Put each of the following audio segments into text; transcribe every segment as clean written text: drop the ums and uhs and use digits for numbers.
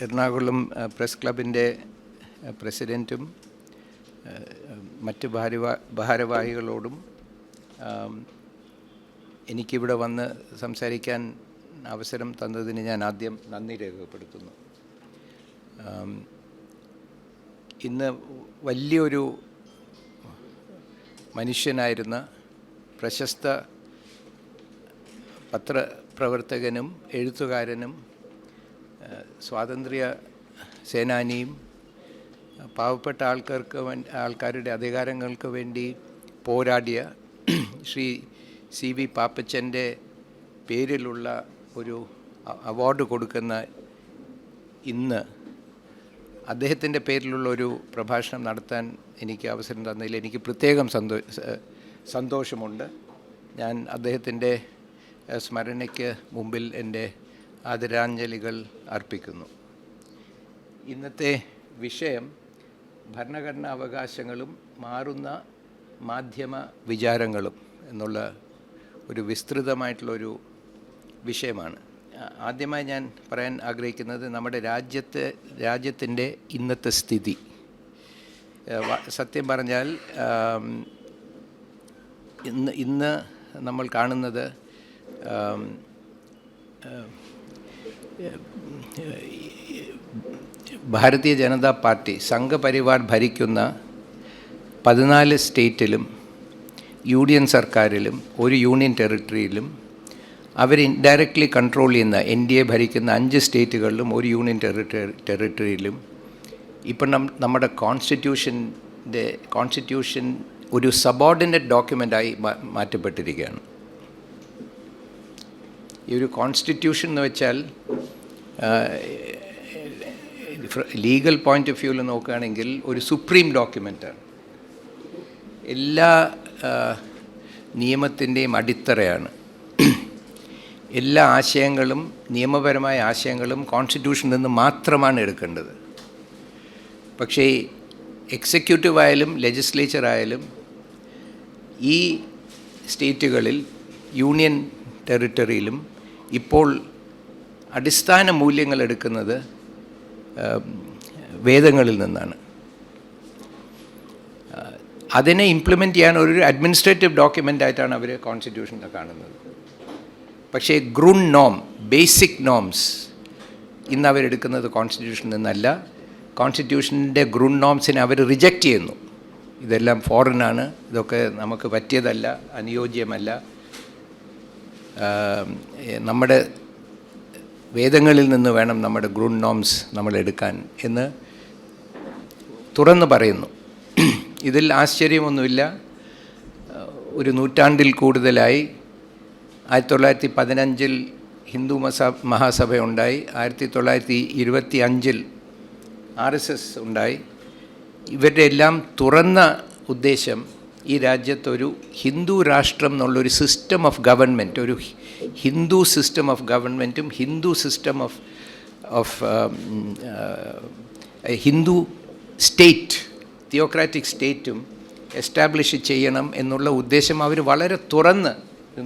Ernakulam press ക്ലബിൻ്റെ പ്രസിഡൻറ്റും മറ്റ് ഭാരവാഹികളോടും എനിക്കിവിടെ വന്ന് സംസാരിക്കാൻ അവസരം തന്നതിന് ഞാൻ ആദ്യം നന്ദി രേഖപ്പെടുത്തുന്നു. ഇന്ന് വലിയൊരു മനുഷ്യനായിരുന്ന പ്രശസ്ത പത്രപ്രവർത്തകനും എഴുത്തുകാരനും സ്വാതന്ത്ര്യ സേനാനിയും പാവപ്പെട്ട ആൾക്കാരുടെ അധികാരങ്ങൾക്ക് വേണ്ടി പോരാടിയ ശ്രീ സി വി പാപ്പച്ചൻ്റെ പേരിലുള്ള ഒരു അവാർഡ് കൊടുക്കുന്ന ഇന്ന് അദ്ദേഹത്തിൻ്റെ പേരിലുള്ള ഒരു പ്രഭാഷണം നടത്താൻ എനിക്ക് അവസരം തന്നതിൽ എനിക്ക് പ്രത്യേകം സന്തോഷമുണ്ട്. ഞാൻ അദ്ദേഹത്തിൻ്റെ സ്മരണയ്ക്ക് മുമ്പിൽ എൻ്റെ ആദരാഞ്ജലികൾ അർപ്പിക്കുന്നു. ഇന്നത്തെ വിഷയം ഭരണഘടനാ അവകാശങ്ങളും മാറുന്ന മാധ്യമ വിചാരങ്ങളും എന്നുള്ള ഒരു വിസ്തൃതമായിട്ടുള്ളൊരു വിഷയമാണ്. ആദ്യമായി ഞാൻ പറയാൻ ആഗ്രഹിക്കുന്നത് നമ്മുടെ രാജ്യത്തിൻ്റെ ഇന്നത്തെ സ്ഥിതി. സത്യം പറഞ്ഞാൽ ഇന്ന് നമ്മൾ കാണുന്നത് ഭാരതീയ ജനതാ പാർട്ടി സംഘപരിവാർ ഭരിക്കുന്ന 14 സ്റ്റേറ്റിലും യൂണിയൻ സർക്കാരിലും ഒരു യൂണിയൻ ടെറിട്ടറിയിലും അവർ ഇൻഡയറക്റ്റ്ലി കൺട്രോൾ ചെയ്യുന്ന NDA ഭരിക്കുന്ന 5 സ്റ്റേറ്റുകളിലും ഒരു യൂണിയൻ ടെറിട്ടറിയിലും ഇപ്പം നമ്മുടെ കോൺസ്റ്റിറ്റ്യൂഷൻ ഒരു സബോർഡിനേറ്റ് ഡോക്യുമെൻ്റായി മാറ്റപ്പെട്ടിരിക്കുകയാണ്. ഈ ഒരു കോൺസ്റ്റിറ്റ്യൂഷൻ എന്ന് വെച്ചാൽ ലീഗൽ പോയിൻ്റ് ഓഫ് വ്യൂവിൽ നോക്കുകയാണെങ്കിൽ ഒരു സുപ്രീം ഡോക്യുമെൻ്റാണ്. എല്ലാ നിയമത്തിൻ്റെയും അടിത്തറയാണ്. എല്ലാ ആശയങ്ങളും നിയമപരമായ ആശയങ്ങളും കോൺസ്റ്റിറ്റ്യൂഷനിൽ നിന്ന് മാത്രമാണ് എടുക്കേണ്ടത്. പക്ഷേ എക്സിക്യൂട്ടീവ് ആയാലും ലെജിസ്ലേച്ചർ ആയാലും ഈ സ്റ്റേറ്റുകളിൽ യൂണിയൻ ടെറിട്ടറിയിലും ഇപ്പോൾ അടിസ്ഥാന മൂല്യങ്ങൾ എടുക്കുന്നത് വേദങ്ങളിൽ നിന്നാണ്. അതിനെ ഇംപ്ലിമെൻ്റ് ചെയ്യാൻ ഒരു അഡ്മിനിസ്ട്രേറ്റീവ് ഡോക്യുമെൻ്റായിട്ടാണ് അവർ കോൺസ്റ്റിറ്റ്യൂഷനെ കാണുന്നത്. പക്ഷേ ബേസിക് നോംസ് ഇന്ന് അവരെടുക്കുന്നത് കോൺസ്റ്റിറ്റ്യൂഷനിൽ നിന്നല്ല. കോൺസ്റ്റിറ്റ്യൂഷൻ്റെ ഗ്രൂണ്ട് നോംസിനെ അവർ റിജക്റ്റ് ചെയ്യുന്നു. ഇതെല്ലാം ഫോറിനാണ്, ഇതൊക്കെ നമുക്ക് പറ്റിയതല്ല, അനുയോജ്യമല്ല, നമ്മുടെ വേദങ്ങളിൽ നിന്ന് വേണം നമ്മുടെ ഗ്രൂണ്ട് നോംസ് നമ്മൾ എടുക്കാൻ എന്ന് തുറന്നു പറയുന്നു. ഇതിൽ ആശ്ചര്യമൊന്നുമില്ല. ഒരു നൂറ്റാണ്ടിൽ കൂടുതലായി 1915 ഹിന്ദു മഹാസഭയുണ്ടായി, 1925 RSS ഉണ്ടായി. ഇവരുടെ എല്ലാം തുറന്ന ഉദ്ദേശം ഈ രാജ്യത്തൊരു ഹിന്ദു രാഷ്ട്രം എന്നുള്ളൊരു സിസ്റ്റം ഓഫ് ഗവൺമെൻറ്, ഒരു ഹിന്ദു സിസ്റ്റം ഓഫ് ഗവൺമെൻറ്റും Hindu system of Hindu state, theocratic സ്റ്റേറ്റും എസ്റ്റാബ്ലിഷ് ചെയ്യണം എന്നുള്ള ഉദ്ദേശം അവർ വളരെ തുറന്ന്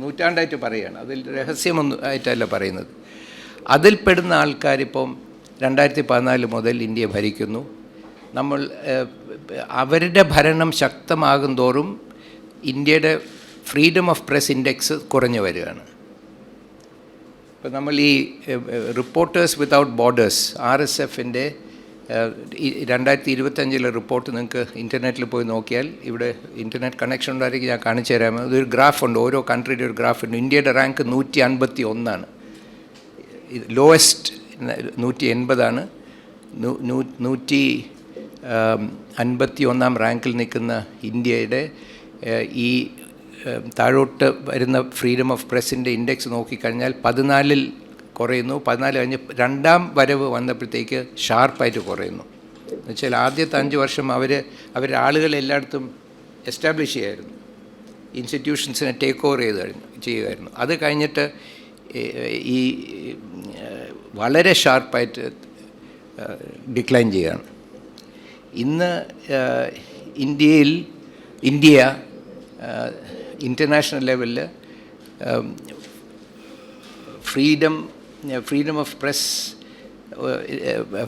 നൂറ്റാണ്ടായിട്ട് പറയുകയാണ്. അതിൽ രഹസ്യമൊന്നും ആയിട്ടല്ല പറയുന്നത്. അതിൽപ്പെടുന്ന ആൾക്കാരിപ്പം 2014 മുതൽ ഇന്ത്യ ഭരിക്കുന്നു. നമ്മൾ അവരുടെ ഭരണം ശക്തമാകും തോറും ഇന്ത്യയുടെ ഫ്രീഡം ഓഫ് പ്രസ് ഇൻഡെക്സ് കുറഞ്ഞു വരികയാണ്. ഇപ്പം നമ്മൾ ഈ റിപ്പോർട്ടേഴ്സ് വിതൗട്ട് ബോർഡേഴ്സ് RSFൻ്റെ 2025 റിപ്പോർട്ട് നിങ്ങൾക്ക് ഇൻ്റർനെറ്റിൽ പോയി നോക്കിയാൽ, ഇവിടെ ഇൻ്റർനെറ്റ് കണക്ഷൻ ഉണ്ടായിരിക്കും, ഞാൻ കാണിച്ചു തരാം. അതൊരു ഗ്രാഫുണ്ട്, ഓരോ കൺട്രിയുടെ ഒരു ഗ്രാഫുണ്ട്. ഇന്ത്യയുടെ റാങ്ക് 151ആണ്. ലോവസ്റ്റ് 180ആണ്. 151 റാങ്കിൽ നിൽക്കുന്ന ഇന്ത്യയുടെ ഈ താഴോട്ട് വരുന്ന ഫ്രീഡം ഓഫ് പ്രസിൻ്റെ ഇൻഡെക്സ് നോക്കിക്കഴിഞ്ഞാൽ 14 കുറയുന്നു. 14 കഴിഞ്ഞ് രണ്ടാം വരവ് വന്നപ്പോഴത്തേക്ക് ഷാർപ്പായിട്ട് കുറയുന്നു. എന്നുവെച്ചാൽ ആദ്യത്തെ 5 വർഷം അവരുടെ ആളുകൾ എല്ലായിടത്തും എസ്റ്റാബ്ലിഷ് ചെയ്യുമായിരുന്നു, ഇൻസ്റ്റിറ്റ്യൂഷൻസിനെ ടേക്ക് ഓവർ ചെയ്യുമായിരുന്നു. അത് കഴിഞ്ഞിട്ട് ഈ വളരെ ഷാർപ്പായിട്ട് ഡിക്ലൈൻ ചെയ്യുകയാണ്. ഇന്ന് ഇന്ത്യ ഇൻ്റർനാഷണൽ ലെവലിൽ freedom of press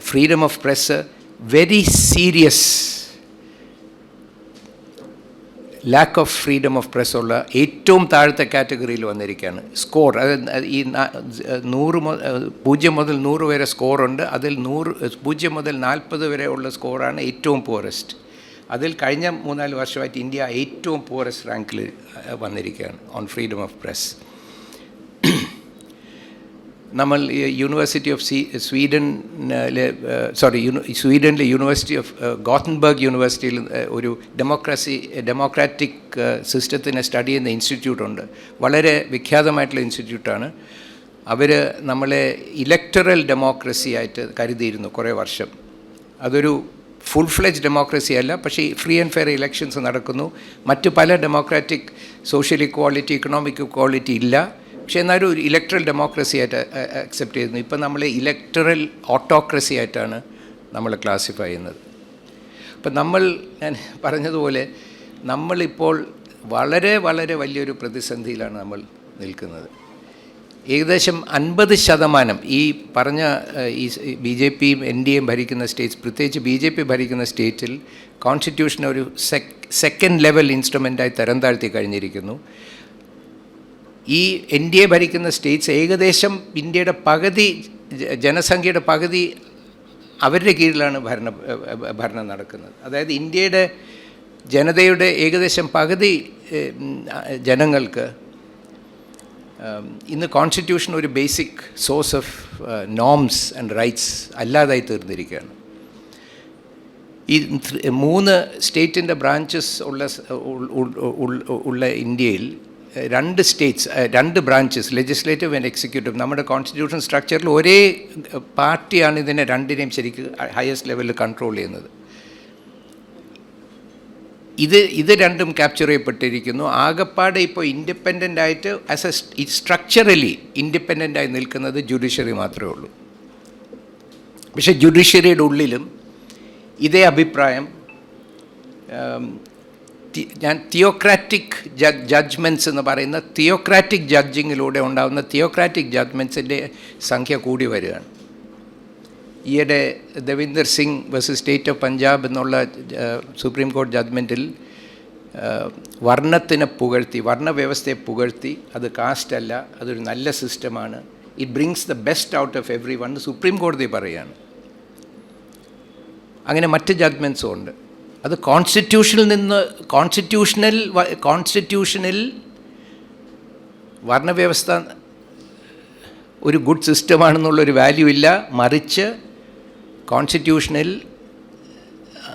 freedom of press very serious lack of freedom of press ഉള്ള ഏറ്റവും താഴത്തെ കാറ്റഗറിയിൽ വന്നിരിക്കുകയാണ്. സ്കോർ അത് ഈ 0 മുതൽ 100 വരെ സ്കോറുണ്ട്. അതിൽ 0 മുതൽ 40 വരെ ഉള്ള സ്കോറാണ് ഏറ്റവും പുവറസ്റ്റ്. അതിൽ കഴിഞ്ഞ 3-4 വർഷമായിട്ട് ഇന്ത്യ ഏറ്റവും പുവറസ്റ്റ് റാങ്കിൽ വന്നിരിക്കുകയാണ് ഓൺ ഫ്രീഡം ഓഫ് പ്രസ്. നമ്മൾ യൂണിവേഴ്സിറ്റി ഓഫ് സ്വീഡനിലെ യൂണിവേഴ്സിറ്റി ഓഫ് ഗോത്തൻബർഗ് യൂണിവേഴ്സിറ്റിയിൽ ഒരു ഡെമോക്രാറ്റിക് സിസ്റ്റത്തിനെ സ്റ്റഡി ചെയ്യുന്ന ഇൻസ്റ്റിറ്റ്യൂട്ടുണ്ട്. വളരെ വിഖ്യാതമായിട്ടുള്ള ഇൻസ്റ്റിറ്റ്യൂട്ടാണ്. അവർ നമ്മളെ ഇലക്ടറൽ ഡെമോക്രസി ആയിട്ട് കരുതിയിരുന്നു കുറേ വർഷം. അതൊരു ഫുൾ ഫ്ലെജ് ഡെമോക്രസി അല്ല, പക്ഷേ ഫ്രീ ആൻഡ് ഫെയർ ഇലക്ഷൻസ് നടക്കുന്നു. മറ്റു പല democratic social equality, economic equality ഇല്ല. പക്ഷേ എന്നാലും ഒരു ഇലക്ട്രൽ ഡെമോക്രസി ആയിട്ട് അക്സെപ്റ്റ് ചെയ്യുന്നു. ഇപ്പം നമ്മൾ ഇലക്ടറൽ ഓട്ടോക്രസി ആയിട്ടാണ് നമ്മൾ ക്ലാസിഫൈ ചെയ്യുന്നത്. അപ്പം ഞാൻ പറഞ്ഞതുപോലെ നമ്മളിപ്പോൾ വളരെ വളരെ വലിയൊരു പ്രതിസന്ധിയിലാണ് നമ്മൾ നിൽക്കുന്നത്. ഏകദേശം 50% ഈ പറഞ്ഞ ഈ BJPയും NDAയും ഭരിക്കുന്ന സ്റ്റേറ്റ്സ്, പ്രത്യേകിച്ച് BJP ഭരിക്കുന്ന സ്റ്റേറ്റിൽ കോൺസ്റ്റിറ്റ്യൂഷനെ ഒരു സെക്കൻഡ് ലെവൽ ഇൻസ്ട്രുമെൻ്റായി തരം താഴ്ത്തി കഴിഞ്ഞിരിക്കുന്നു. ഈ NDA ഭരിക്കുന്ന സ്റ്റേറ്റ്സ് ഏകദേശം ഇന്ത്യയുടെ പകുതി ജനസംഖ്യയുടെ പകുതി അവരുടെ കീഴിലാണ് ഭരണം നടക്കുന്നത്. അതായത് ഇന്ത്യയുടെ ജനതയുടെ ഏകദേശം പകുതി ജനങ്ങൾക്ക് ഇന്ന് കോൺസ്റ്റിറ്റ്യൂഷൻ ഒരു basic source of norms and rights അല്ലാതായി തീർന്നിരിക്കുകയാണ്. ഈ 3 സ്റ്റേറ്റിൻ്റെ ബ്രാഞ്ചസ് ഉള്ള ഇന്ത്യയിൽ 2 ബ്രാഞ്ചസ്, ലെജിസ്ലേറ്റീവ് ആൻഡ് എക്സിക്യൂട്ടീവ്, നമ്മുടെ കോൺസ്റ്റിറ്റ്യൂഷൻ സ്ട്രക്ചറിൽ ഒരേ പാർട്ടിയാണ് ഇതിനെ രണ്ടിനെയും ശരിക്കും ഹയസ്റ്റ് ലെവലിൽ കൺട്രോൾ ചെയ്യുന്നത്. ഇത് രണ്ടും ക്യാപ്ചർ ചെയ്യപ്പെട്ടിരിക്കുന്നു. ആകപ്പാടെ ഇപ്പോൾ ഇൻഡിപെൻഡൻ്റ് ആയിട്ട് സ്ട്രക്ചറലി ഇൻഡിപെൻഡൻ്റായി നിൽക്കുന്നത് ജുഡീഷ്യറി മാത്രമേ ഉള്ളൂ. പക്ഷേ ജുഡീഷ്യറിയുടെ ഉള്ളിലും ഇതേ അഭിപ്രായം ഞാൻ തിയോക്രാറ്റിക് ജഡ്ജ്മെൻറ്റ്സ് എന്ന് പറയുന്ന തിയോക്രാറ്റിക് ജഡ്ജിങ്ങിലൂടെ ഉണ്ടാകുന്ന തിയോക്രാറ്റിക് ജഡ്ജ്മെൻറ്റ്സിൻ്റെ സംഖ്യ കൂടി വരികയാണ്. ഈയിടെ Devinder Singh versus state of Punjab എന്നുള്ള സുപ്രീം കോടതി ജഡ്ജ്മെൻറ്റിൽ വർണ്ണവ്യവസ്ഥയെ പുകഴ്ത്തി, അത് കാസ്റ്റ് അല്ല, അതൊരു നല്ല സിസ്റ്റമാണ്, it brings the best out of every one supreme കോടതി പറയുകയാണ്. അങ്ങനെ മറ്റ് ജഡ്ജ്മെൻറ്റ്സും ഉണ്ട്. അത് കോൺസ്റ്റിറ്റ്യൂഷനിൽ വർണ്ണവ്യവസ്ഥ ഒരു ഗുഡ് സിസ്റ്റമാണെന്നുള്ളൊരു വാല്യൂ ഇല്ല. മറിച്ച് കോൺസ്റ്റിറ്റ്യൂഷനിൽ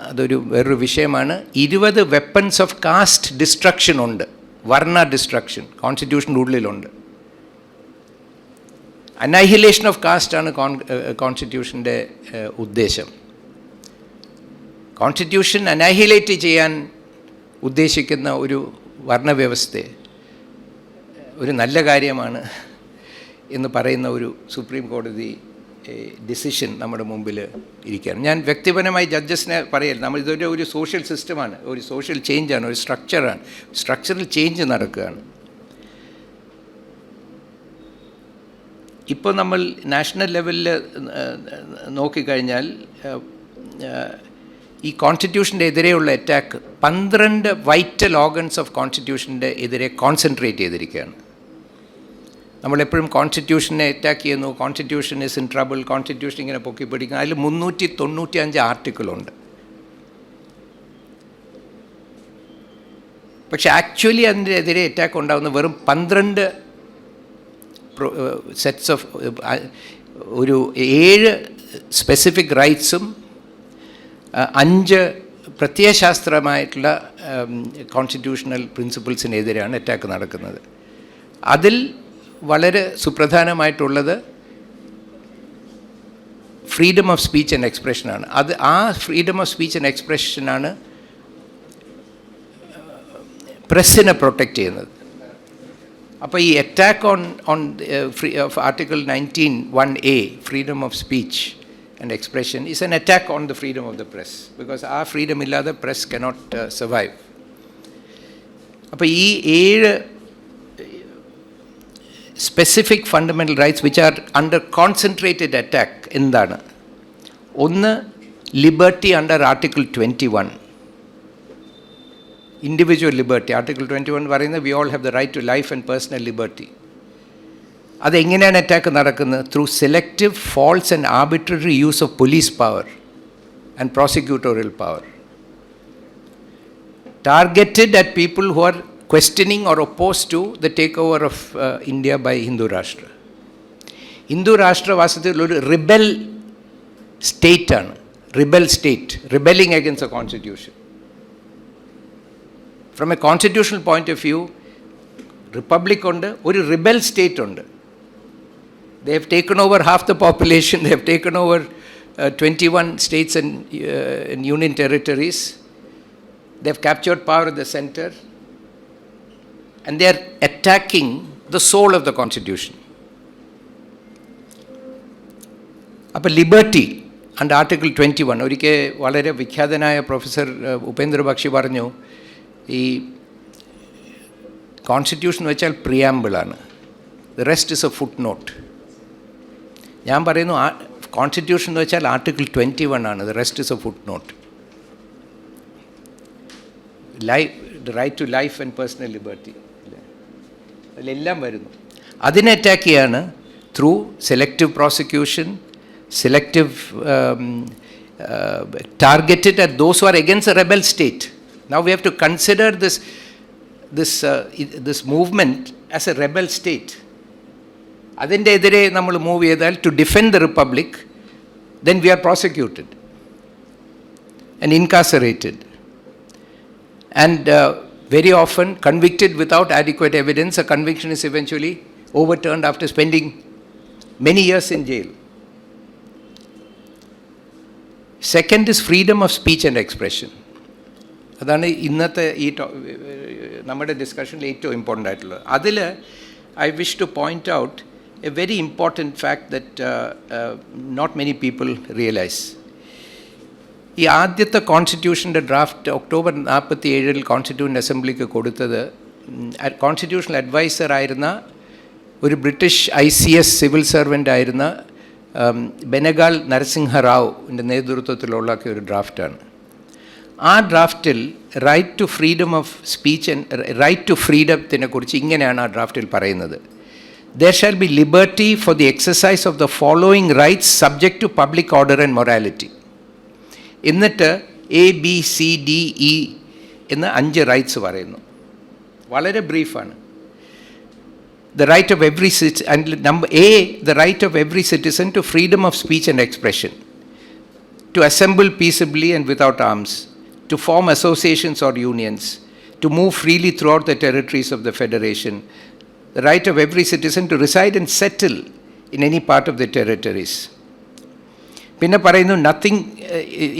അതൊരു വേറൊരു വിഷയമാണ്. 20 വെപ്പൺസ് ഓഫ് കാസ്റ്റ് ഡിസ്ട്രക്ഷൻ ഉണ്ട്, വർണ്ണ ഡിസ്ട്രക്ഷൻ കോൺസ്റ്റിറ്റ്യൂഷൻ്റെ ഉള്ളിലുണ്ട്. അനൈഹിലേഷൻ ഓഫ് കാസ്റ്റാണ് കോൺസ്റ്റിറ്റ്യൂഷൻ്റെ ഉദ്ദേശം. കോൺസ്റ്റിറ്റ്യൂഷൻ അനൈഹിലേറ്റ് ചെയ്യാൻ ഉദ്ദേശിക്കുന്ന ഒരു വർണ്ണവ്യവസ്ഥയെ ഒരു നല്ല കാര്യമാണ് എന്ന് പറയുന്ന ഒരു സുപ്രീം കോടതി ഡിസിഷൻ നമ്മുടെ മുമ്പിൽ ഇരിക്കുകയാണ്. ഞാൻ വ്യക്തിപരമായി ജഡ്ജസിനെ പറയല്ല, ഇതൊരു സോഷ്യൽ സിസ്റ്റമാണ്, ഒരു സോഷ്യൽ ചേഞ്ചാണ്, ഒരു സ്ട്രക്ചറാണ്, സ്ട്രക്ചറൽ ചേഞ്ച് നടക്കുകയാണ്. ഇപ്പോൾ നമ്മൾ നാഷണൽ ലെവലിൽ നോക്കിക്കഴിഞ്ഞാൽ ഈ കോൺസ്റ്റിറ്റ്യൂഷൻ്റെ എതിരെയുള്ള അറ്റാക്ക് 12 വൈറ്റൽ ഓർഗൻസ് ഓഫ് കോൺസ്റ്റിറ്റ്യൂഷൻ്റെ എതിരെ കോൺസെൻട്രേറ്റ് ചെയ്തിരിക്കുകയാണ്. നമ്മളെപ്പോഴും കോൺസ്റ്റിറ്റ്യൂഷനെ അറ്റാക്ക് ചെയ്യുന്നു, constitution is in trouble, constitution ഇങ്ങനെ പൊക്കി പിടിക്കുന്നു. അതിൽ 395 ആർട്ടിക്കിളുണ്ട്. പക്ഷേ ആക്ച്വലി അതിൻ്റെ എതിരെ അറ്റാക്ക് ഉണ്ടാകുന്ന വെറും 12 സെറ്റ്സ് ഓഫ് ഒരു 7 സ്പെസിഫിക് റൈറ്റ്സും 5 പ്രത്യയശാസ്ത്രമായിട്ടുള്ള കോൺസ്റ്റിറ്റ്യൂഷണൽ പ്രിൻസിപ്പിൾസിനെതിരെയാണ് അറ്റാക്ക് നടക്കുന്നത്. അതിൽ വളരെ സുപ്രധാനമായിട്ടുള്ളത് ഫ്രീഡം ഓഫ് സ്പീച്ച് ആൻഡ് എക്സ്പ്രഷനാണ്. ആ ഫ്രീഡം ഓഫ് സ്പീച്ച് ആൻഡ് എക്സ്പ്രഷനാണ് പ്രസ്സിനെ പ്രൊട്ടക്റ്റ് ചെയ്യുന്നത്. അപ്പോൾ ഈ attack on article 19(1)(a freedom of speech and expression is an attack on the freedom of the press, because our freedom illada press cannot survive. അപ്പോൾ ഈ 7 specific fundamental rights which are under concentrated attack എന്താണ്? ഒന്ന്, liberty under Article 21. Individual liberty. Article 21 പറയുന്നത് we all have the right to life and personal liberty. അതെങ്ങനെയാണ് attack നടക്കുന്നത്? Through selective, false and arbitrary use of police power and prosecutorial power, targeted at people who are questioning or opposed to the takeover of India by Hindu Rashtra. Hindu Rashtra വാസ്തവത്തിൽ ഒരു rebel state ആണ്, rebel state, rebelling against a constitution. From a constitutional point of view republic ഉണ്ട്, ഒരു rebel state ഉണ്ട്. They have taken over half the population, they have taken over 21 states and union territories, they have captured power at the center, and they are attacking the soul of the constitution. അപ്പോൾ liberty under article 21, ഒരിക്കൽ വളരെ വിഖ്യാതനായ professor Upendra Bakshi പറഞ്ഞു, ഈ constitution വെച്ചാൽ പ്രിയാമ്പിളാണ്, the rest is a footnote. ഞാൻ പറയുന്നു constitution എന്ന് വെച്ചാൽ ആർട്ടിക്കിൾ 21 ആണ്, the rest is a footnote. Life, the right to life and personal liberty, അതിലെല്ലാം വരുന്നു. അതിനെ അറ്റാക്ക് ചെയ്യാണ് through selective prosecution, selective targeted at those who are against a rebel state. Now we have to consider this movement as a rebel state. അതിൻ്റെ എതിരെ നമ്മൾ move ചെയ്താൽ to defend the republic, then we are prosecuted and incarcerated and very often convicted without adequate evidence. A conviction is eventually overturned after spending many years in jail. Second is freedom of speech and expression. അതാണ് ഇന്നത്തെ ഈ നമ്മുടെ ഡിസ്കഷനിൽ ഏറ്റവും important ആയിട്ടുള്ളത്. അതിൽ I wish to point out a very important fact that not many people realize. ഈ ആദ്യത്തെ കോൺസ്റ്റിറ്റ്യൂഷൻ്റെ draft October 47 constitution അസംബ്ലിക്ക് കൊടുത്തത് കോൺസ്റ്റിറ്റ്യൂഷണൽ അഡ്വൈസർ ആയിരുന്ന ഒരു ബ്രിട്ടീഷ് ICS സിവിൽ സർവൻ്റ് ആയിരുന്ന ബെനഗാൾ നരസിംഹ റാവുവിൻ്റെ നേതൃത്വത്തിലുള്ള ഒരു ഡ്രാഫ്റ്റാണ്. ആ ഡ്രാഫ്റ്റിൽ right to freedom of speech and right to ഫ്രീഡത്തിനെ കുറിച്ച് ഇങ്ങനെയാണ് ആ ഡ്രാഫ്റ്റിൽ പറയുന്നത്: there shall be liberty for the exercise of the following rights subject to public order and morality. എന്നിട്ട് ABCDE എന്ന 5 റൈറ്റ്സ് പറയുന്നു. വളരെ ബ്രീഫാണ്. The right of every citizen, and number A, the right of every citizen to freedom of speech and expression, to assemble peaceably and without arms, to form associations or unions, to move freely throughout the territories of the federation, the right of every citizen to reside and settle in any part of the territories. പിന്നെ പറയുന്നു, nothing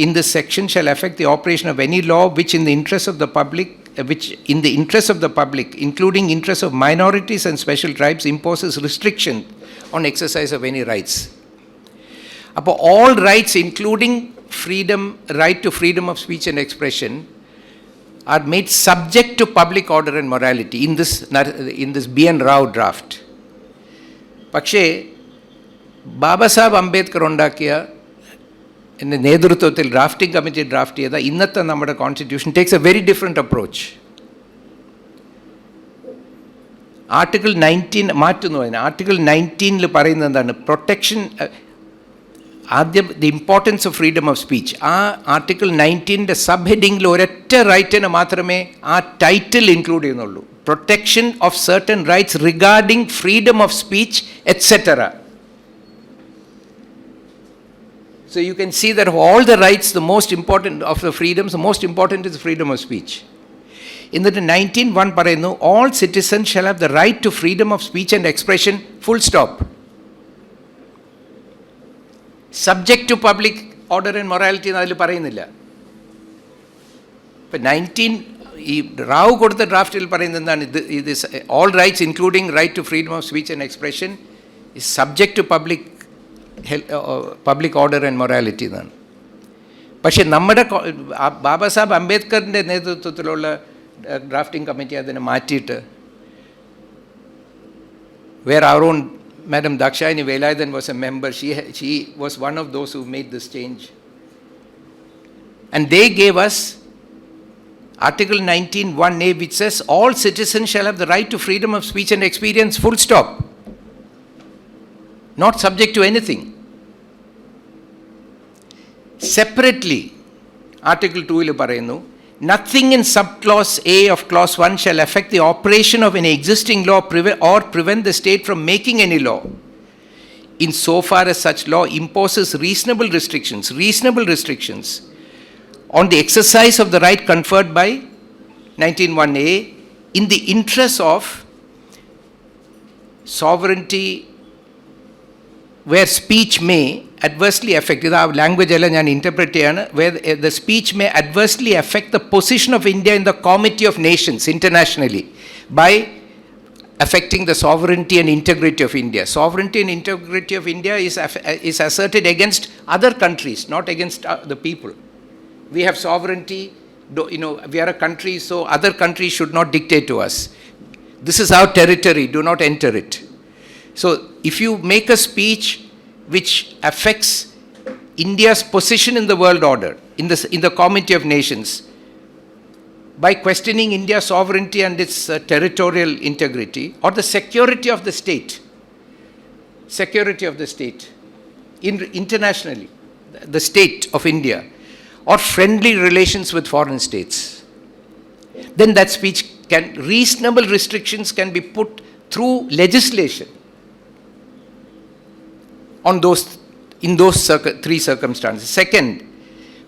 in this section shall affect the operation of any law which in the interest of the public, including interests of minorities and special tribes, imposes restriction on exercise of any rights. അപ്പോൾ all rights including freedom, right to freedom of speech and expression are made subject to public order and morality in this B.N. Rao draft. പക്ഷേ ബാബാ സാഹബ് അംബേദ്കർ ഉണ്ടാക്കിയ എൻ്റെ നേതൃത്വത്തിൽ drafting committee draft ചെയ്ത ഇന്നത്തെ നമ്മുടെ constitution takes a very different approach. Article 19 മാറ്റുന്നു. അതിന് article 19 പറയുന്നത് എന്താണ്? പ്രൊട്ടക്ഷൻ. ആദ്യം the importance of freedom of speech. ആ ആർട്ടിക്കിൾ 19 സബ് ഹെഡിങ്ങിൽ ഒരൊറ്റ റൈറ്റിന് മാത്രമേ ആ ടൈറ്റിൽ ഇൻക്ലൂഡ് ചെയ്യുന്നുള്ളൂ: protection of certain rights regarding freedom of speech etcetera. So you can see that of all the rights, the most important of the freedoms, the most important is freedom of speech. In the 19(1) പറയുന്നു, all citizens shall have the right to freedom of speech and expression, full stop. Subject to public order and morality എന്ന് അതിൽ പറയുന്നില്ല. ഇപ്പം 19 ഈ റാവു കൊടുത്ത ഡ്രാഫ്റ്റിൽ പറയുന്നത് എന്താണ്? ഇത് all rights including right to freedom of speech and expression is subject to public order and morality എന്നാണ്. പക്ഷേ നമ്മുടെ ബാബാ സാഹബ് അംബേദ്കറിൻ്റെ നേതൃത്വത്തിലുള്ള ഡ്രാഫ്റ്റിംഗ് കമ്മിറ്റി അതിനെ മാറ്റിയിട്ട് where our own Madam Dakshayani Velayathan was a member. She was one of those who made this change. And they gave us Article 19(1)(a), which says all citizens shall have the right to freedom of speech and experience, full stop. Not subject to anything. Separately, Article 2 il parayunnu, nothing in subclause A of clause 1 shall affect the operation of any existing law or prevent the state from making any law, insofar as such law imposes reasonable restrictions on the exercise of the right conferred by 19(1)(a) in the interest of sovereignty, where speech may adversely affect, this language interpret where the speech may adversely affect the position of India in the Committee of Nations internationally by affecting the sovereignty and integrity of India. Sovereignty and integrity of India is asserted against other countries, not against the people. We have sovereignty, we are a country, so other countries should not dictate to us. This is our territory, do not enter it. So if you make a speech which affects India's position in the world order, in the Committee of Nations, by questioning India's sovereignty and its territorial integrity, or the security of the state, internationally, the state of India, or friendly relations with foreign states, then that speech reasonable restrictions can be put through legislation in those three circumstances. Second,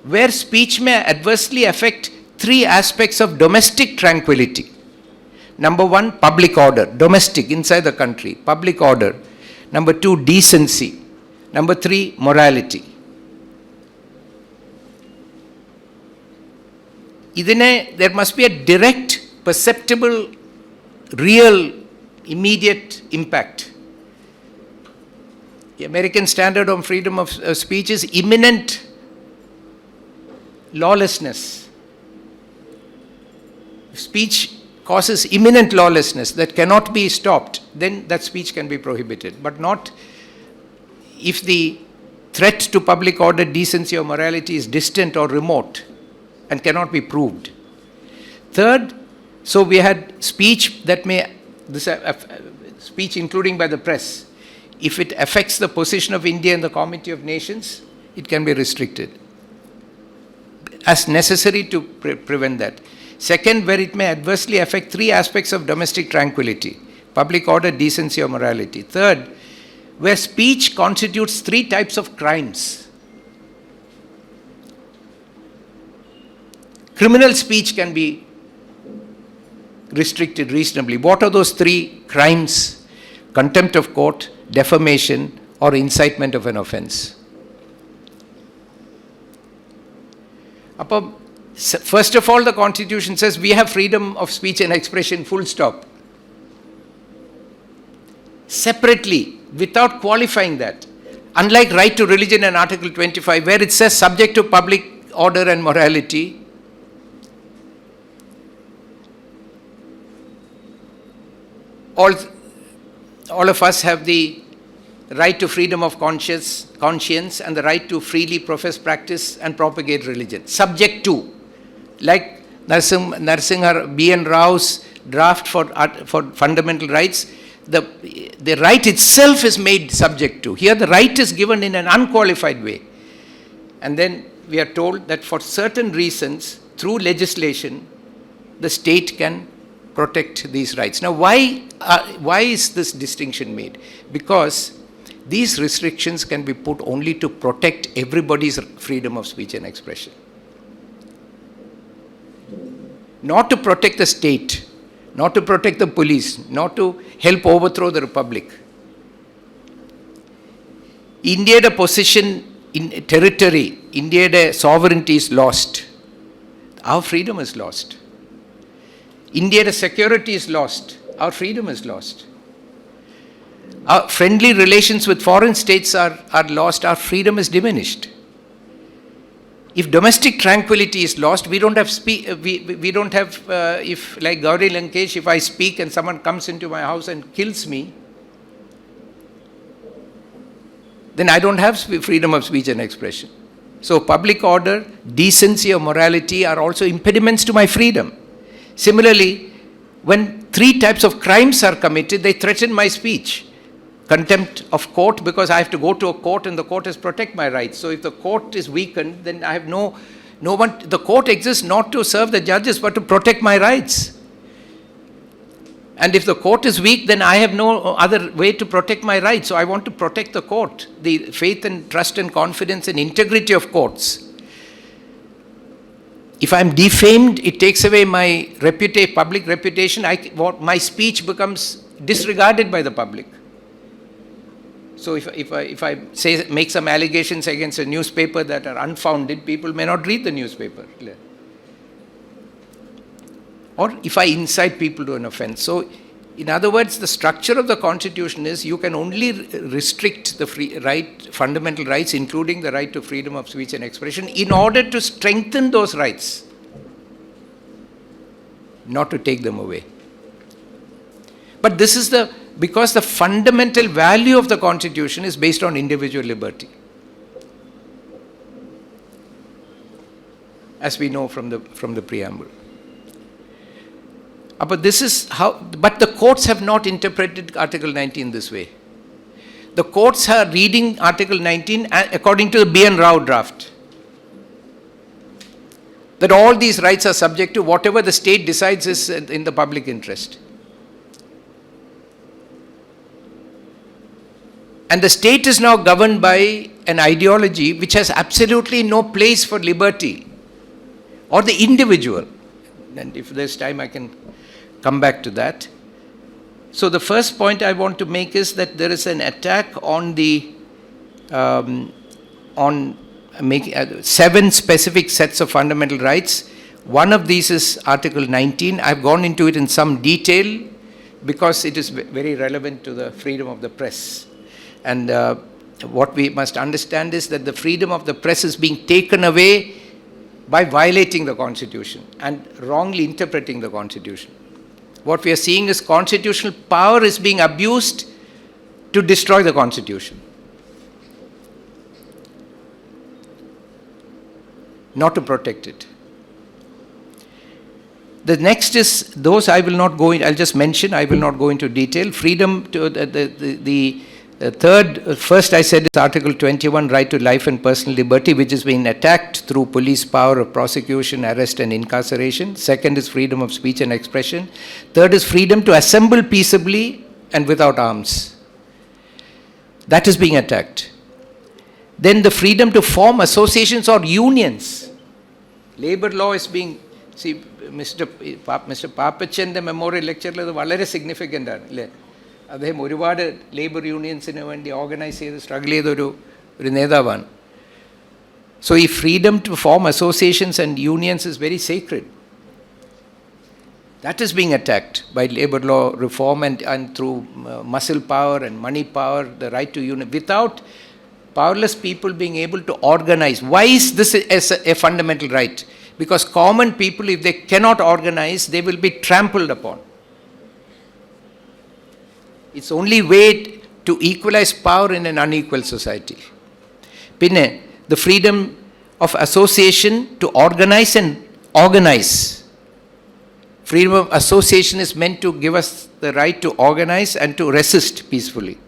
where speech may adversely affect three aspects of domestic tranquility. Number one, public order, domestic, inside the country, public order. Number two, decency. Number three, morality. There must be a direct, perceptible, real, immediate impact. The American standard on freedom of speech is imminent lawlessness. If speech causes imminent lawlessness that cannot be stopped, then that speech can be prohibited, but not if the threat to public order, decency or morality is distant or remote and cannot be proved. Third, so we had speech that speech including by the press. If it affects the position of India in the Committee of Nations, it can be restricted as necessary to prevent that. Second, where it may adversely affect three aspects of domestic tranquility: public order, decency or morality. Third, where speech constitutes three types of crimes. Criminal speech can be restricted reasonably. What are those three crimes? Contempt of court, defamation, or incitement of an offense. First of all, the Constitution says we have freedom of speech and expression, full stop. Separately, without qualifying that, unlike right to religion in Article 25, where it says subject to public order and morality, all of us have the right to freedom of conscience and the right to freely profess, practice and propagate religion, subject to, like Narsinghar B.N. Rao's draft for fundamental rights, the right itself is made subject to. Here the right is given in an unqualified way. And then we are told that for certain reasons, through legislation, the state can protect these rights. Now, why is this distinction made? Because these restrictions can be put only to protect everybody's freedom of speech and expression. Not to protect the state, not to protect the police, not to help overthrow the republic. India's position in territory, India's sovereignty is lost. Our freedom is lost. India's security is lost. Our freedom is lost. Our friendly relations with foreign states are lost. Our freedom is diminished. If domestic tranquility is lost, we don't have if like Gauri Lankesh, if I speak and someone comes into my house and kills me, then I don't have freedom of speech and expression. So public order, decency or morality are also impediments to my freedom. Similarly, when 3 types of crimes are committed, they threaten my speech. Contempt of court, because I have to go to a court and the court has to protect my rights. So if the court is weakened, then I have no one. The court exists not to serve the judges but to protect my rights. And if the court is weak, then I have no other way to protect my rights. So I want to protect the court, the faith and trust and confidence and integrity of courts. If I am defamed, it takes away my public reputation. My speech becomes disregarded by the public. So if I make some allegations against a newspaper that are unfounded, people may not read the newspaper. Or if I incite people to an offense. So, in other words, the structure of the Constitution is you can only restrict the fundamental rights, including the right to freedom of speech and expression, in order to strengthen those rights, not to take them away. But this is because the fundamental value of the Constitution is based on individual liberty, as we know from the preamble. But but the courts have not interpreted Article 19 this way. The courts are reading Article 19 according to the B.N. Rao draft. That all these rights are subject to whatever the state decides is in the public interest. And the state is now governed by an ideology which has absolutely no place for liberty or the individual. And if there's time, I can come back to that. So the first point I want to make is that there is an attack on 7 specific sets of fundamental rights. One of these is Article 19. I've gone into it in some detail because it is very relevant to the freedom of the press. And what we must understand is that the freedom of the press is being taken away by violating the Constitution and wrongly interpreting the Constitution. What we are seeing is constitutional power is being abused to destroy the Constitution, not to protect it. The next is those I will not go in. I'll just mention. I will not go into detail. Freedom to first I said is Article 21, right to life and personal liberty, which is being attacked through police power of prosecution, arrest and incarceration. Second is freedom of speech and expression. Third is freedom to assemble peaceably and without arms. That is being attacked. Then the freedom to form associations or unions. Labor law is being, see, Mr. Papachന്റെ memorial lecture is very significant. അദ്ദേഹം ഒരുപാട് labour യൂണിയൻസിന് വേണ്ടി organise ചെയ്ത് struggle ചെയ്തൊരു നേതാവാണ്. So ഈ freedom to form associations and unions is very sacred. That is being attacked by labor law reform and through muscle power and money power, the right to union, without powerless people being able to organize. Why is this a fundamental right? Because common people, if they cannot organize, they will be trampled upon. It's only way to equalize power in an unequal society. Pinne, the freedom of association to organize and organize. Freedom of association is meant to give us the right to organize and to resist peacefully.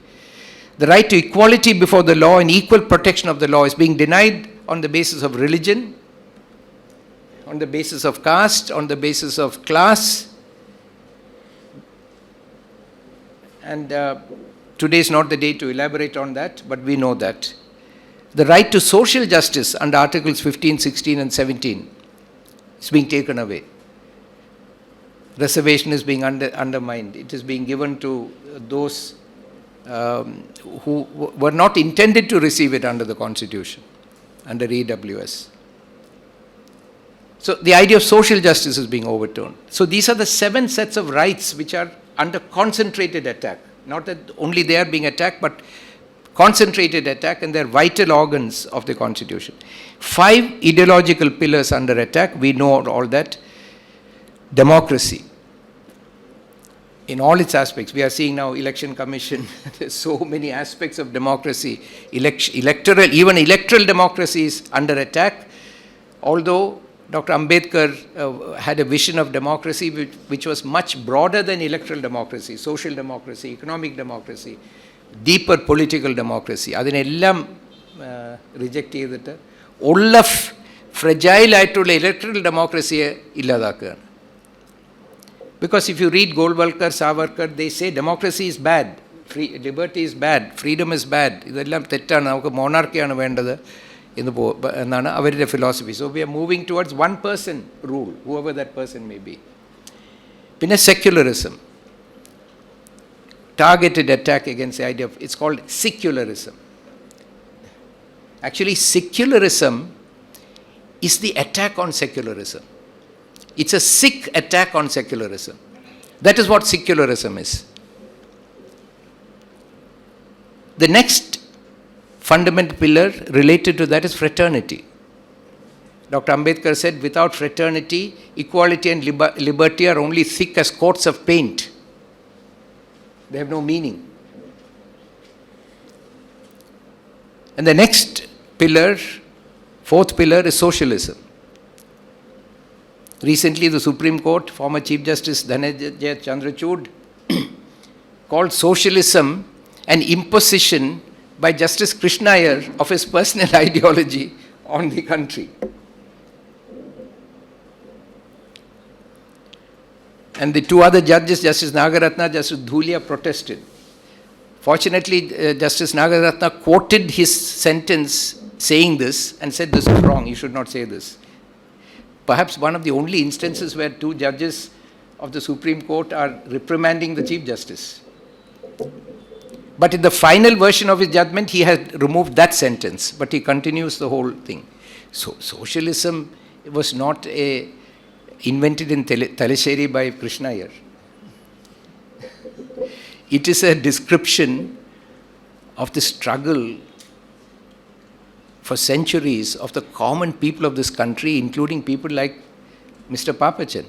The right to equality before the law and equal protection of the law is being denied on the basis of religion, on the basis of caste, on the basis of class. And today is not the day to elaborate on that, but we know that. The right to social justice under Articles 15, 16 and 17 is being taken away. Reservation is being undermined. It is being given to those who were not intended to receive it under the Constitution, under EWS. So the idea of social justice is being overturned. So these are the 7 sets of rights which are under concentrated attack. Not that only they are being attacked, but concentrated attack, and they're vital organs of the Constitution. 5 ideological pillars under attack. We know all that. Democracy. in all its aspects. We are seeing now election commission, there's so many aspects of democracy. Even electoral democracy is under attack. Although Dr. Ambedkar had a vision of democracy which was much broader than electoral democracy, social democracy, economic democracy, deeper political democracy. അതിനെല്ലാം reject ചെയ്തിട്ട് ഉള്ള fragile ആയിട്ടുള്ള electoral ഡെമോക്രസിയെ ഇല്ലാതാക്കുകയാണ്. Because if you read Golwalkar, Savarkar, they say democracy is bad, liberty is bad, freedom is bad. ഇതെല്ലാം തെറ്റാണ്, നമുക്ക് മോണാർക്കിയാണ് വേണ്ടത് എന്നാണ് അവരുടെ philosophy. So we are moving towards one person rule, whoever that person may be. പിന്നെ secularism, targeted attack against the idea of, it's called secularism. Actually, secularism is the attack on secularism. It's a sick attack on secularism. That is what secularism is. The next fundamental pillar related to that is fraternity. Dr. Ambedkar said, without fraternity, equality and liberty are only thick as coats of paint. They have no meaning. And the next pillar, fourth pillar, is socialism. Recently, the Supreme Court, former Chief Justice Dhananjay Chandrachud, called socialism an imposition by Justice Krishna Iyer of his personal ideology on the country. And the two other judges, Justice Nagaratna, Justice Dhulia, protested. Fortunately, Justice Nagaratna quoted his sentence saying this and said, this is wrong, you should not say this. Perhaps one of the only instances where two judges of the Supreme Court are reprimanding the Chief Justice. But in the final version of his judgment, he has removed that sentence, but he continues the whole thing. So, socialism was not invented in Talasheri by Krishna Iyer. It is a description of the struggle for centuries of the common people of this country, including people like Mr. Papachan.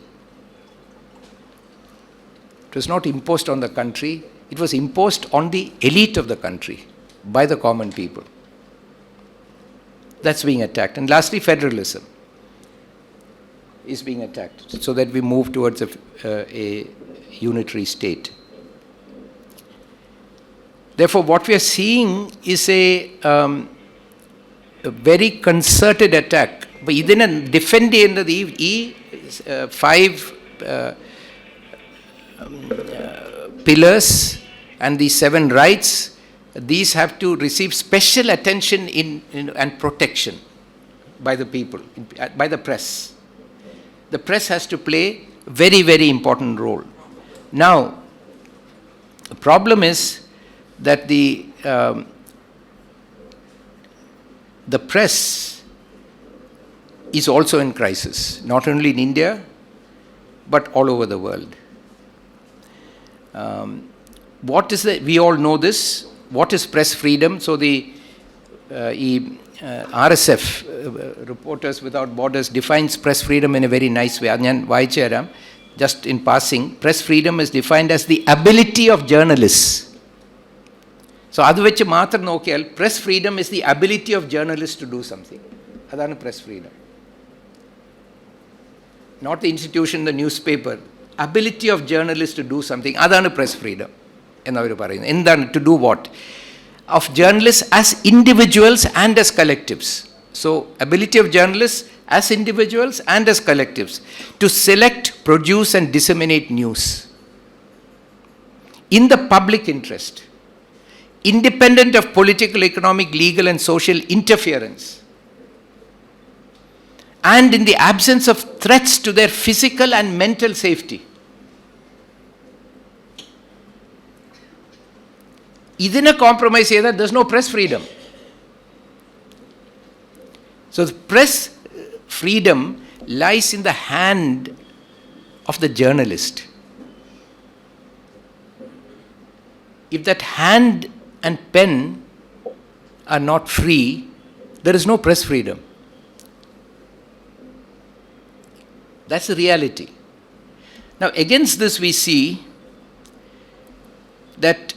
It was not imposed on the country, it was imposed on the elite of the country by the common people. That's being attacked. And lastly, federalism is being attacked so that we move towards a unitary state. Therefore, what we are seeing is a very concerted attack. But idine defend ചെയ്യുന്നത് ഈ five pillars and the 7 rights, these have to receive special attention and protection by the people, by the press. The press has to play a very, very important role. Now, the problem is that the press is also in crisis, not only in India, but all over the world. We all know this. What is press freedom? So the RSF, Reporters Without Borders, defines press freedom in a very nice way. Just in passing, press freedom is defined as the ability of journalists. So, press freedom is the ability of journalists to do something. That's press freedom. Not the institution, the newspaper. Ability of journalists to do something. That's press freedom. To do what? Of journalists as individuals and as collectives. So, ability of journalists as individuals and as collectives to select, produce and disseminate news in the public interest, independent of political, economic, legal and social interference, and in the absence of threats to their physical and mental safety. Idina compromise here, there's no press freedom. So the press freedom lies in the hand of the journalist. If that hand and pen are not free, there is no press freedom. That's the reality. Now, against this we see that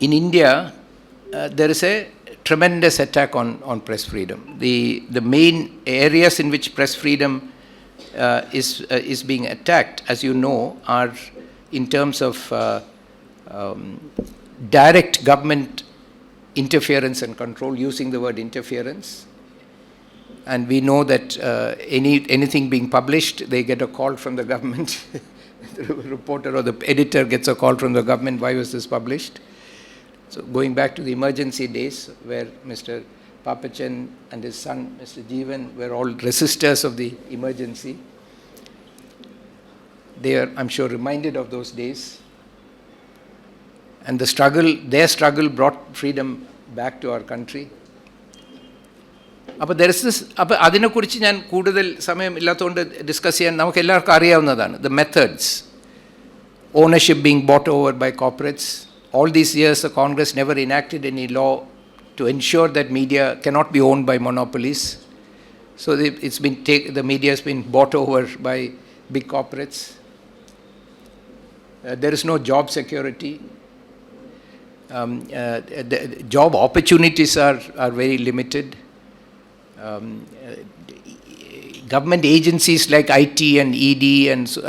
in India, there is a tremendous attack on press freedom. The main areas in which press freedom is being attacked, as you know, are in terms of direct government interference and control, using the word interference. And we know that anything being published, they get a call from the government. The reporter or the editor gets a call from the government, why was this published? So going back to the emergency days, where Mr. Papachan and his son, Mr. Jeevan, were all resistors of the emergency. They are, I'm sure, reminded of those days. And their struggle brought freedom back to our country. അപ്പോൾ there is this, അപ്പോൾ അതിനെക്കുറിച്ച് ഞാൻ കൂടുതൽ സമയം ഇല്ലാത്തതുകൊണ്ട് discuss ചെയ്യാൻ നമുക്ക് എല്ലാവർക്കും അറിയാവുന്നതാണ്. The methods, ownership being bought over by corporates. All these years, the Congress never enacted any law to ensure that media cannot be owned by monopolies. So the media has been bought over by big corporates. There is no job security. The job opportunities are very limited. Government agencies like IT and ED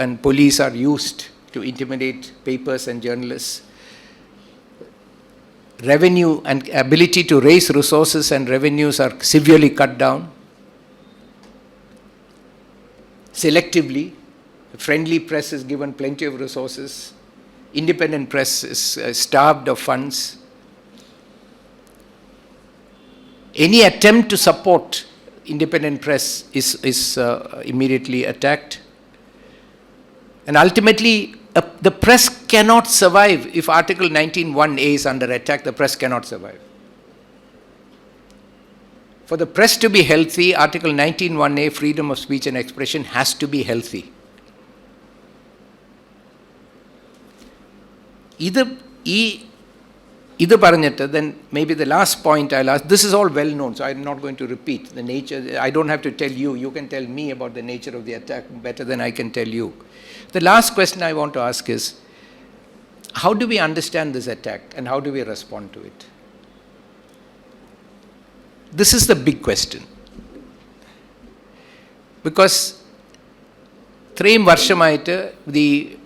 and police are used to intimidate papers and journalists. Revenue and ability to raise resources and revenues are severely cut down. Selectively, friendly press is given plenty of resources. Independent press is starved of funds. Any attempt to support independent press is immediately attacked. And ultimately, the press cannot survive. If Article 19(1)(a) is under attack, the press cannot survive. For the press to be healthy, Article 19(1)(a), freedom of speech and expression, has to be healthy. Either paranjetta, then maybe the last point I'll ask, this is all well known, so I'm not going to repeat the nature. I don't have to tell you, you can tell me about the nature of the attack better than I can tell you. The last question I want to ask is, how do we understand this attack and how do we respond to it? This is the big question. Because ഇത്രയും വർഷമായിട്ട് the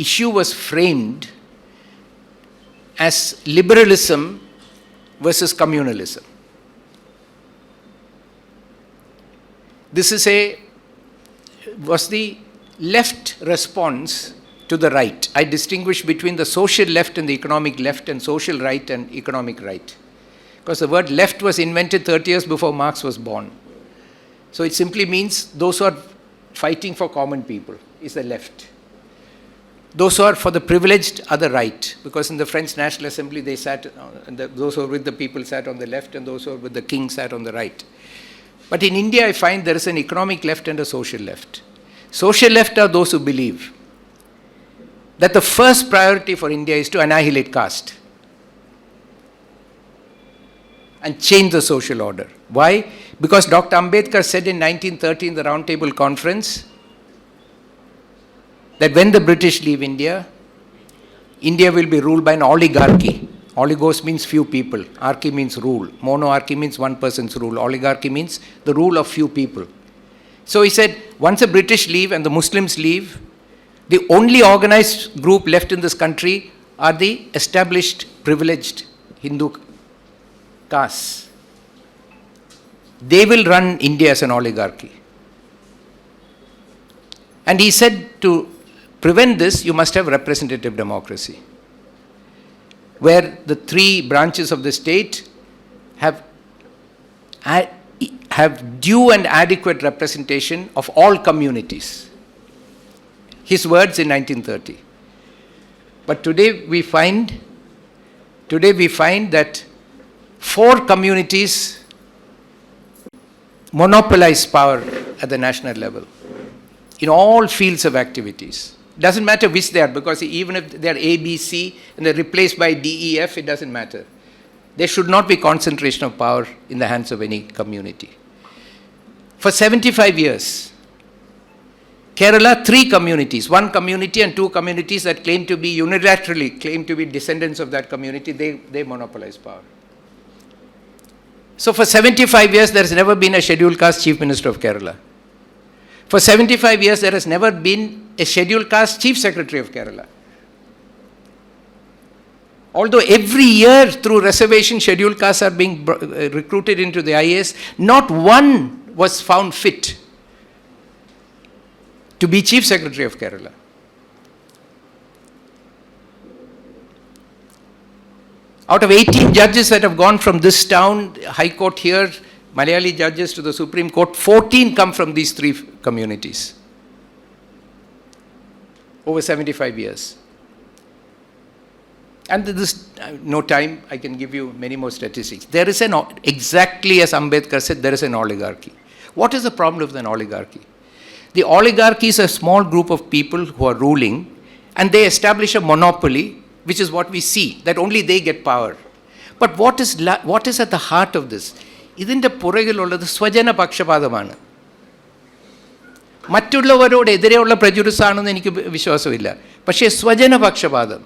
issue was framed as liberalism versus communalism. This was the left response to the right. I distinguish between the social left and the economic left, and social right and economic right. Because the word left was invented 30 years before Marx was born. So it simply means those who are fighting for common people is the left. Those who are for the privileged are the right, because in the French National Assembly they sat, those who are with the people sat on the left and those who are with the king sat on the right. But in India I find there is an economic left and a social left. Social left are those who believe that the first priority for India is to annihilate caste and change the social order. Why? Because Dr. Ambedkar said in 1930 in the Round Table Conference that when the British leave India, India will be ruled by an oligarchy. Oligos means few people. Archy means rule. Monarchy means one person's rule. Oligarchy means the rule of few people. So he said, once the British leave and the Muslims leave, the only organized group left in this country are the established, privileged Hindu castes. They will run India as an oligarchy. And he said, to prevent this, you must have representative democracy, where the three branches of the state have due and adequate representation of all communities. His words in 1930. But today we find that 4 communities monopolize power at the national level in all fields of activities. Doesn't matter which they are, because even if they are A, B, C and they're replaced by D, E, F, it doesn't matter. There should not be concentration of power in the hands of any community. For 75 years, Kerala, 3 communities, 1 community and 2 communities that claim to be unilaterally, claim to be descendants of that community, they monopolize power. So for 75 years, there has never been a scheduled caste chief minister of Kerala. For 75 years, there has never been a scheduled caste chief secretary of Kerala. Although every year through reservation, scheduled castes are being recruited into the IAS, not one was found fit to be Chief Secretary of Kerala. Out of 18 judges that have gone from this town, High Court here, Malayali judges to the Supreme Court, 14 come from these 3 communities over 75 years. And this, no time, I can give you many more statistics. There is exactly as Ambedkar said, there is an oligarchy. What is the problem with an oligarchy? The oligarchy is a small group of people who are ruling, and they establish a monopoly, which is what we see, that only they get power. But what is at the heart of this? ഇതിൻ്റെ പുറകിലുള്ളത് സ്വജന പക്ഷപാതമാണ്. മറ്റുള്ളവരോട് എതിരെയുള്ള പ്രജുഡിസാണെന്ന് എനിക്ക് വിശ്വാസമില്ല. പക്ഷേ സ്വജന പക്ഷപാതം.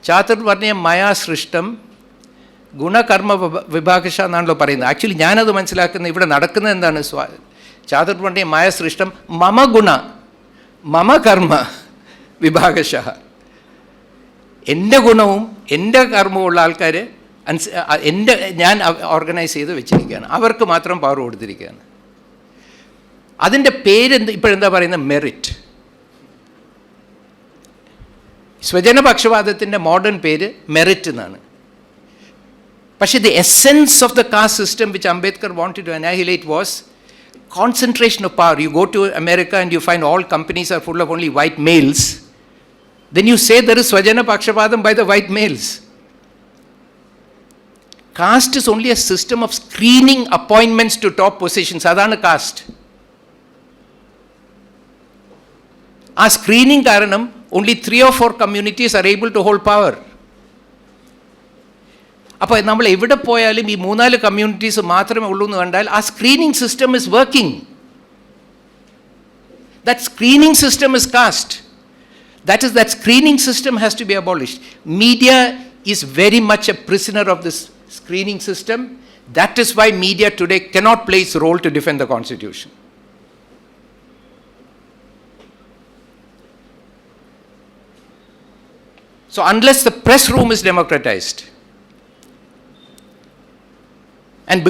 ചാതുർവർണ്ണയ മയാ സൃഷ്ടം ഗുണകർമ്മ വിഭാഗശ എന്നാണല്ലോ പറയുന്നത്. ആക്ച്വലി ഞാനത് മനസ്സിലാക്കുന്നത് ഇവിടെ നടക്കുന്നത് എന്താണ്? ചാതുർവർണ്ണയ മായ സൃഷ്ടം മമ ഗുണ മമ കർമ്മ വിഭാഗശ. എൻ്റെ ഗുണവും എൻ്റെ കർമ്മവുമുള്ള ആൾക്കാർ ഞാൻ ഓർഗനൈസ് ചെയ്ത് വെച്ചിരിക്കുകയാണ്. അവർക്ക് മാത്രം പവർ കൊടുത്തിരിക്കുകയാണ്. അതിൻ്റെ പേര് ഇപ്പോഴെന്താ പറയുന്നത്? മെറിറ്റ്. സ്വജനപക്ഷപാതത്തിൻ്റെ മോഡേൺ പേര് മെറിറ്റ് എന്നാണ്. പക്ഷേ the essence of the caste system which Ambedkar wanted to annihilate was concentration of power. You go to America and you find all companies are full of only white males. Then you say there is Swajana Pakshapadam by the white males. Caste is only a system of screening appointments to top positions. Adana caste. ആ screening കാരണം only 3 or 4 communities are able to hold power. അപ്പോൾ നമ്മൾ എവിടെ പോയാലും ഈ 3-4 communities മാത്രമേ ഉള്ളൂ എന്ന് കണ്ടാൽ ആ screening system is working. That screening system is cast. That screening system has to be abolished. Media is very much a prisoner of this screening system. That is why media today cannot play its role to defend the Constitution. So unless the press room is democratized and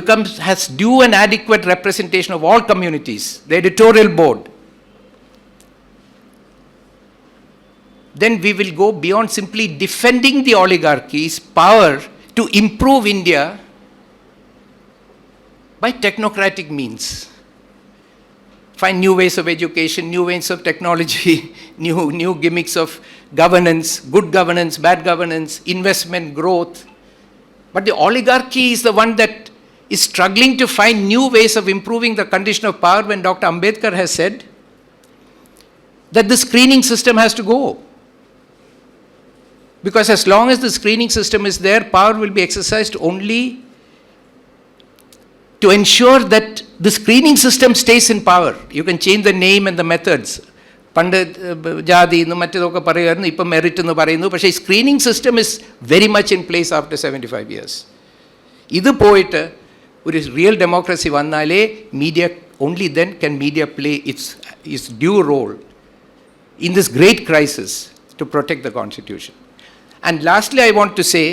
has due and adequate representation of all communities, the editorial board, then we will go beyond simply defending the oligarchy's power to improve India by technocratic means. Find new ways of education, new ways of technology, new gimmicks of governance, good governance, bad governance, investment, growth. But the oligarchy is the one that is struggling to find new ways of improving the condition of power, when Dr. Ambedkar has said that the screening system has to go. Because as long as the screening system is there, power will be exercised only to ensure that the screening system stays in power. You can change the name and the methods. പണ്ട് ജാതി എന്നും മറ്റേതൊക്കെ പറയുമായിരുന്നു, ഇപ്പം merit എന്ന് പറയുന്നു. പക്ഷേ ഈ screening system is very much in place after 75 years. ഇത് പോയിട്ട് ഒരു റിയൽ ഡെമോക്രസി വന്നാലേ media, only then can media play its due role in this great crisis to protect the constitution. And lastly, I want to say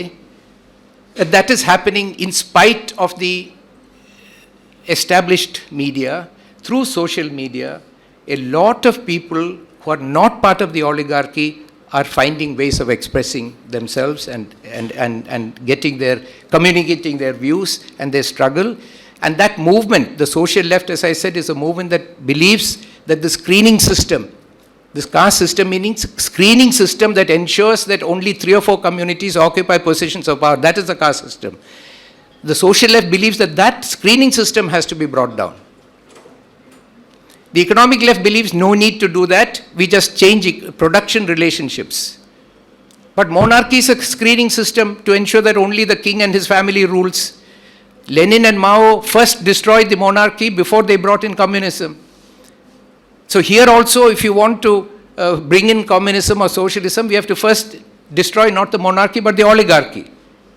that is happening in spite of the established media. Through social media, a lot of people who are not part of the oligarchy are finding ways of expressing themselves and communicating their views and their struggle. And that movement, the social left, as I said, is a movement that believes that the screening system, this caste system, meaning screening system that ensures that only 3 or 4 communities occupy positions of power, that is the caste system. The social left believes that screening system has to be brought down. The economic left believes no need to do that, we just change production relationships. But monarchy is a screening system to ensure that only the king and his family rules. Lenin and Mao first destroyed the monarchy before they brought in communism. So here also, if you want to bring in communism or socialism, we have to first destroy not the monarchy but the oligarchy.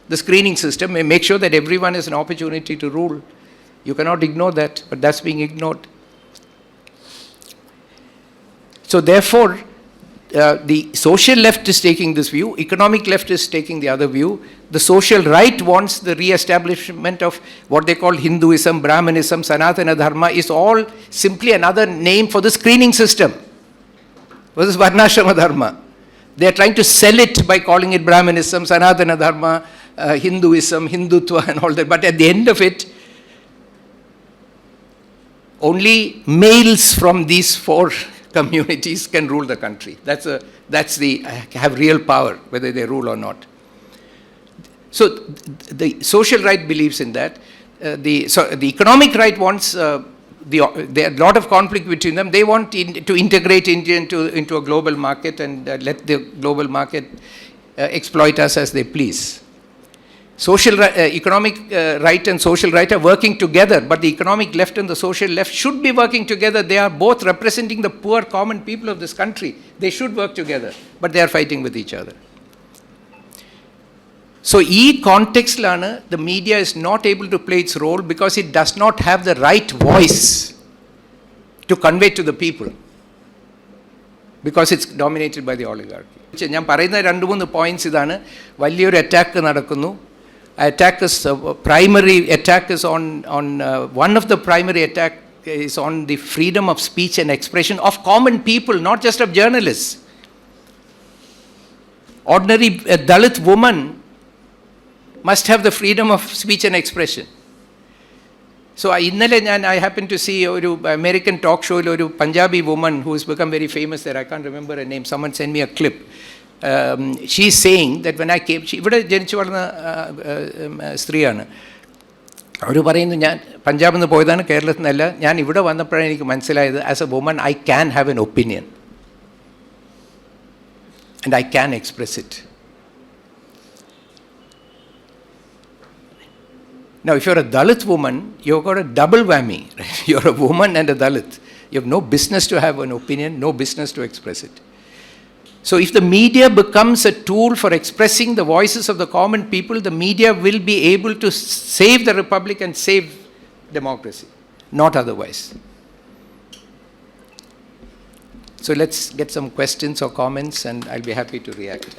The screening system may make sure that everyone has an opportunity to rule. You cannot ignore that, but that's being ignored. So therefore, the social left is taking this view, economic left is taking the other view. The social right wants the re-establishment of what they call Hinduism, Brahmanism, Sanatana Dharma is all simply another name for the screening system. This is Varnashrama Dharma. They are trying to sell it by calling it Brahmanism, Sanatana Dharma, Hinduism, Hindutva and all that. But at the end of it, only males from these four communities can rule the country. Have real power, whether they rule or not. So the social right believes in that. The economic right wants, there are a lot of conflict between them. They want to integrate India into a global market and let the global market exploit us as they please. Economic right and social right are working together, but the economic left and the social left should be working together. They are both representing the poor common people of this country. They should work together, but they are fighting with each other. So, in context, the media is not able to play its role because it does not have the right voice to convey to the people, because it's dominated by the oligarchy. ഞാൻ പറയുന്ന 2-3 points ഇതാണ്. വലിയൊരു attack നടക്കുന്നു. Attack is primary attack is on one of the primary attack is on the freedom of speech and expression of common people, not just of journalists. Ordinary Dalit woman must have the freedom of speech and expression. So I happened to see an American talk show, a Punjabi woman who has become very famous there. I can't remember her name. Someone sent me a clip. She's saying that when I came, ഇവിടെ ജനിച്ചു വളർന്ന സ്ത്രീയാണ്. അവർ പറയുന്നു, ഞാൻ പഞ്ചാബിൽ നിന്ന് പോയതാണ്, കേരളത്തിൽ നിന്നല്ല. ഞാൻ ഇവിടെ വന്നപ്പോഴാണ് എനിക്ക് മനസ്സിലായത്, as a woman I can have an opinion and I can express it. Now, if you're a Dalit woman, you've got a double whammy. Right? You're a woman and a Dalit. You have no business to have an opinion, no business to express it. So if the media becomes a tool for expressing the voices of the common people, the media will be able to save the republic and save democracy, not otherwise. So let's get some questions or comments and I'll be happy to react.